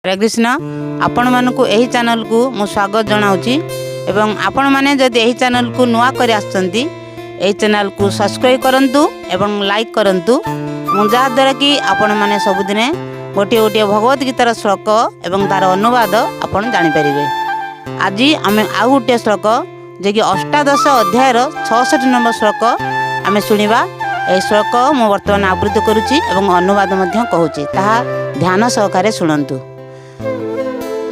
हरे कृष्ण आपण मानकु एही चैनल को मु स्वागत जनाउची एवं आपण माने जदि एही चैनल को नुआ करि आछंती एही चैनल को सब्सक्राइब करंतु एवं लाइक करंतु जा द्वारा कि आपण माने सब दिने गोटे गोटे भगवत गीतार श्लोक एवं तार अनुवाद आपण जानि परिबे। आज आमे आ गोटे श्लोक जे कि अष्टादश अध्यायर 66 नंबर श्लोक आमे सुनिबा। ए श्लोक मु वर्तमान आवृत्ति करूची एवं अनुवाद मध्य कहूची ताहा ध्यान सहकारे सुनंतु।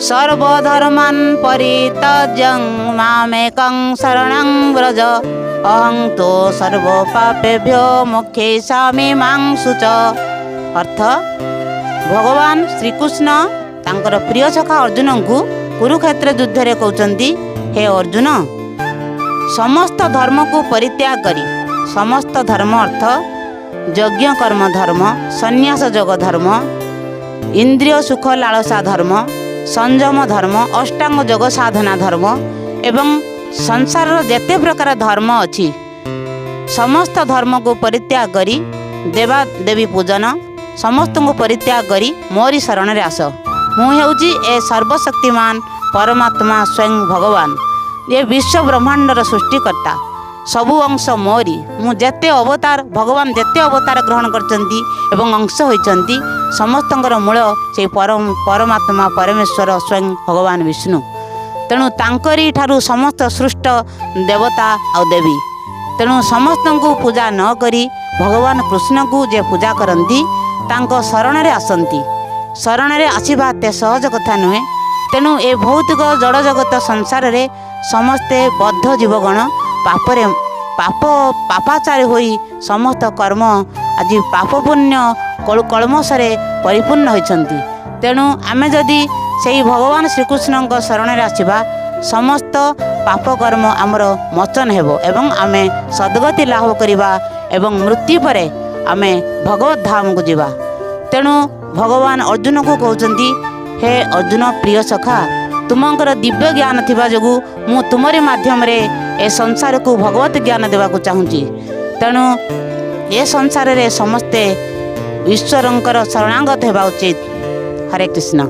सर्वधर्मान् परित्यज्य मामेकं शरणं व्रज अहं तो सर्वपापेभ्यो मोक्षयिष्यामि मां शुच। अर्थ भगवान श्रीकृष्ण तांकर प्रिय सखा अर्जुन को कुरुक्षेत्र युद्ध रे कहउचंती, हे अर्जुन समस्त धर्म को परित्याग करी, समस्त धर्म अर्थ यज्ञ कर्म धर्म, संन्यास योग धर्म, इंद्रिय सुख लालसा धर्म, संयम धर्म, अष्टांग योग साधना धर्म एवं संसार जेते प्रकार धर्म अछि समस्त धर्म को परित्याग करी देवा देवी पूजन समस्त को परित्याग करी मोरी शरण रे आस। मु हेउची ए सर्वशक्तिमान परमात्मा स्वयं भगवान, ये विश्व ब्रह्मांडर सृष्टिकर्ता, सबु अंश मोरी। मु जेते अवतार भगवान जेते अवतार ग्रहण करचंती एवं अंश होइचंती समस्तंकर मूल से परमात्मा परमेश्वर स्वयं भगवान विष्णु। तेणु तांकरी ठारू समस्त सृष्ट देवता और देवी। तेणु समस्त को पूजा न करी भगवान कृष्ण को जे पूजा करती तांको शरण रे आसंती। शरण रे आसीबा ते सहज कथा नुहे। तेणु ए भौतिक जड़ जगत संसार रे समस्ते बद्ध जीवगण पापरे पापाचारी होई समस्त कर्म आज पाप पुण्य कलमशरे परिपूर्ण होइछंती। तेणु आमे जदि सेही भगवान श्रीकृष्ण शरण रे आसीबा समस्त पाप कर्म आमर मोचन हेबो एवं आमे सद्गति लाभ करिबा एवं मृत्यु परे आमे भगवत धाम को जीवा। तेणु भगवान अर्जुन को कहउचंती, हे अर्जुन प्रिय सखा तुमंकर दिव्य ज्ञान थिबा जगु मु तुमरी माध्यम रे ए संसार को भगवत ज्ञान देवा को चाहूँगी। तेणु ए संसार रे समस्ते ईश्वरंकर शरणागत हेबा उचित। हरे कृष्ण।